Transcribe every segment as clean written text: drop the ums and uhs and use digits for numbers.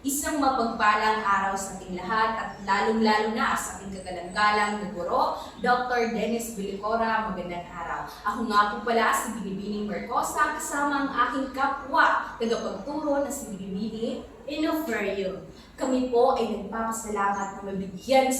Isang mapagpalang araw sa ating lahat at lalong-lalo na sa ating kagalang-galang na guro, Dr. Dennis Villicora, magandang araw. Ako nga po pala si Binibining Mercosa kasama ang aking kapwa, tagapagturo na si Binibini Inoferio. Kami po ay nagpapasalamat na mabigyan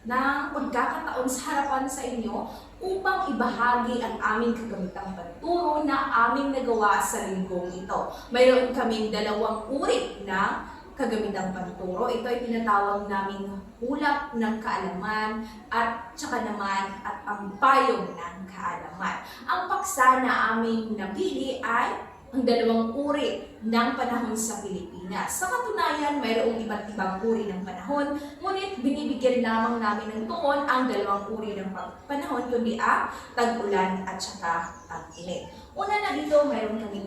ng pagkakataon sa harapan sa inyo upang ibahagi ang aming kagamitang pagturo na aming nagawa sa linggong ito. Mayroon kaming dalawang uri ng kagamitang panturo. Ito ay tinatawag naming hulap ng kaalaman at tsaka naman at ang payong ng kaalaman. Ang paksa na aming napili ay ang dalawang uri ng panahon sa Pilipinas. Sa katunayan, mayroong iba't ibang uri ng panahon, ngunit binibigyan lamang namin ng tuon ang dalawang uri ng panahon, kundi ang tag-ulan at saka tag-init. Una na dito, mayroon kaming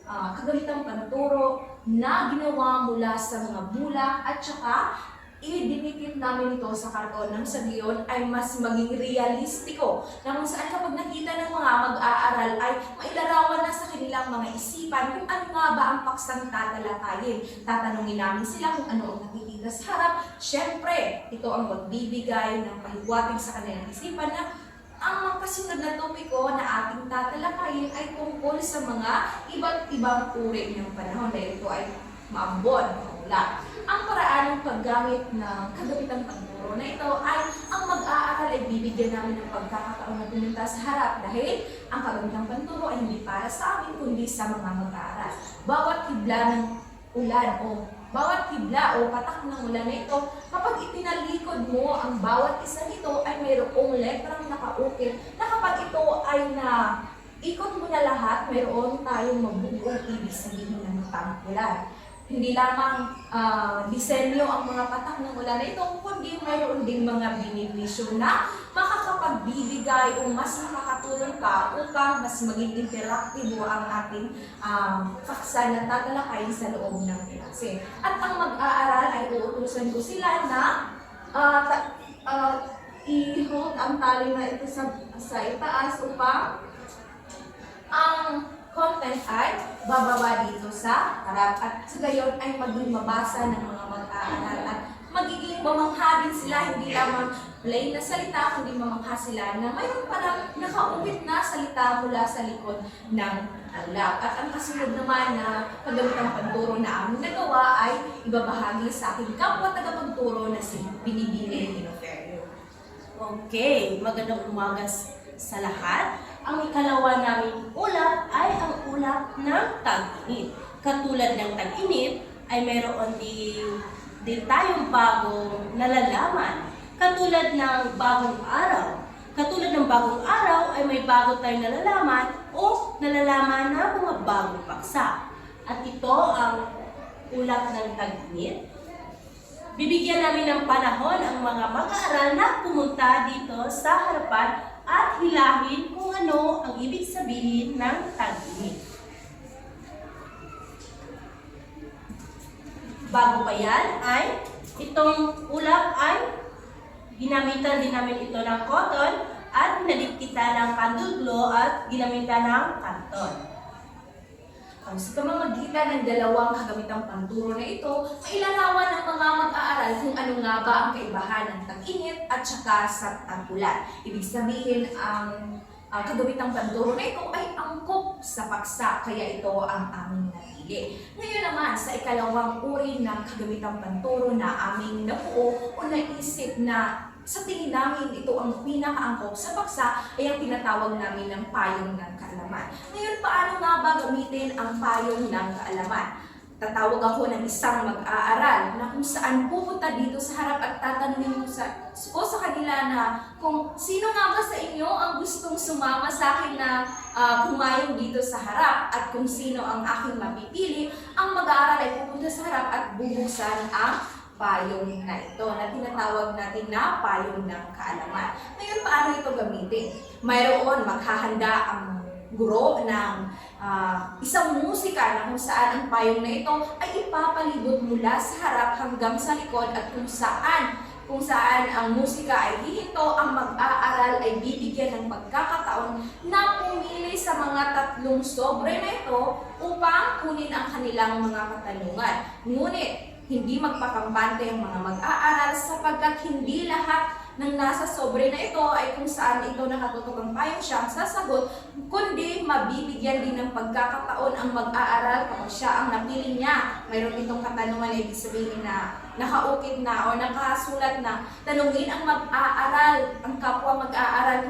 kagamitang panturo na ginawa mula sa mga bulak at saka i-dinikit namin ito sa karton nang sa gayon ay mas maging realistiko na kung saan kapag nakita ng mga mag-aaral ay mailarawan na sa kanilang mga isipan kung ano nga ba ang paksang tatalakayin. Tatanungin namin sila kung ano ang nakikita sa harap. Siyempre, ito ang magbibigay ng pahiwatig sa kanilang isipan na ang kasunod na topiko na ating tatalakayin ay tungkol sa mga iba't ibang uri ng panahon dahil ito ay maambon, maula. Ang paraan ng paggamit ng kagamitang panturo na ito ay ang mag-aaral ay bibigyan namin ng pagkakataon na pumunta sa harap dahil ang kagamitang panturo ay hindi para sa amin kundi sa mga mag-aaral. Bawat hibla ng ulan o bawat hibla o patak ng ulan na ito, kapag itinalikod mo ang bawat isa nito ay mayroong letrang nakaukit na kapag ito ay ikot mo na lahat, mayroon tayong mabubuong ibig sabihin ng tangkulan. Hindi lamang disenyo ang mga patak ng ulan na ito, kundi mayroon ding mga benepisyo na makakapagbibigay o mas makakatulong ka upang mas maging interaktibo ang ating paksa na tatalakayin sa loob ng klase. At ang mag-aaral ay uutusan ko sila na i-hold ang tali na ito sa itaas upang ang content ay bababa dito sa harap at sa gayon ay maging mabasa ng mga mag-aaral at magiging mamangha din sila, hindi lamang plain na salita, kundi mamangha sila na mayroon parang nakaukit na salita mula sa likod ng ulap. At ang kasunod naman na kagamitang panturo na aming nagawa ay ibabahagi sa aking kapwa tagapagturo na si Binibini Inoferio. Okay, magandang umaga sa lahat. Ang ikalawa naming ulap ay ang ulap ng tag-init. Katulad ng tag-init ay mayroon din tayong bagong nalalaman. Katulad ng bagong araw. Katulad ng bagong araw ay may bago tayong nalalaman o nalalaman na mga bagong paksa. At ito ang ulap ng tag-init. Bibigyan namin ng panahon ang mga mag-aaral na pumunta dito sa harapan at hilahin kung ano ang ibig sabihin ng tag-init. Bago pa yan ay itong ulap ay ginamitan din namin ito ng cotton at pinadiktitan ng candle glow at ginamitan ng karton. Sa pamamagitan ng dalawang kagamitang panturo na ito, mailarawan ng mga mag-aaral kung ano nga ba ang kaibahan ng tag-init at saka sa tag-ulan. Ibig sabihin, ang kagamitang panturo na ito ay angkop sa paksa, kaya ito ang aming napili. Ngayon naman, sa ikalawang uri ng kagamitang panturo na aming nabuo o naisip na sa tingin namin ito ang pinakaangkop sa paksa ay ang tinatawag namin ng payong ng kaalaman. Ngayon, paano nga ba gamitin ang payong ng kaalaman? Tatawag ako ng isang mag-aaral na kung saan pupunta dito sa harap at tatanungin ko sa kanila na kung sino nga ba sa inyo ang gustong sumama sa akin na pumayong dito sa harap at kung sino ang aking mapipili, ang mag-aaral ay pupunta sa harap at bubuksan ang payong na ito na tinatawag natin na payong ng kaalaman. Ngayon, paano ito gamitin? Mayroon maghahanda ang guro ng isang musika na kung saan ang payong na ito ay ipapalibot mula sa harap hanggang sa likod at kung saan ang musika ay hihinto, ang mag-aaral ay bibigyan ng pagkakataon na pumili sa mga tatlong sobre na ito upang kunin ang kanilang mga katanungan. Ngunit, hindi magpakampante ang mga mag-aaral sapagkat hindi lahat ng nasa sobre na ito ay kung saan ito nakatutok ang payong siya ang sasagot, kundi mabibigyan din ng pagkakataon ang mag-aaral kapag siya ang napili niya. Mayroon itong katanungan na ibig sabihin na nakaukit na o nakasulat na tanungin ang mag-aaral, ang kapwa mag-aaral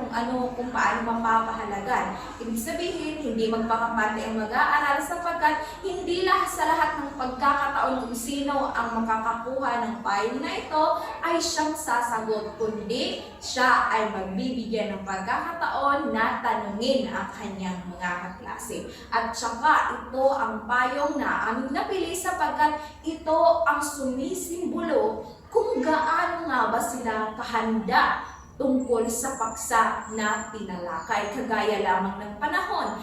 kung paano mapapahalagan. Ibig sabihin, hindi magpakampante ang mag-aaral sapagkat hindi sa lahat ng pagkakataon kung sino ang makakakuha ng payong na ito ay siyang sasagot, kundi siya ay magbibigyan ng pagkakataon na tanungin ang kanyang mga kaklase. At saka ito ang payong na aming napili sapagkat ito ang sumisimbolo kung gaano nga ba sila kahanda tungkol sa paksa na tinalakay. Kagaya lamang ng panahon,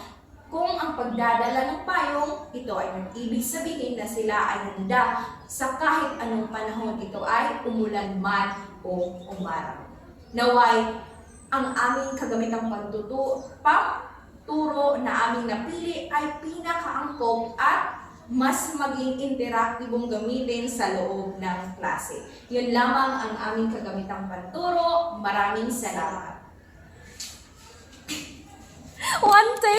kung ang pagdadala ng payong, ito ay nag-ibig sabihin na sila ay handa sa kahit anong panahon ito ay umulan man o umaraw. Naway, ang aming kagamitang pagtuturo na aming napili ay pinakaangkop at mas maging interaktibong gamitin sa loob ng klase. Yun lamang ang aming kagamitang panturo. Maraming salamat. One take.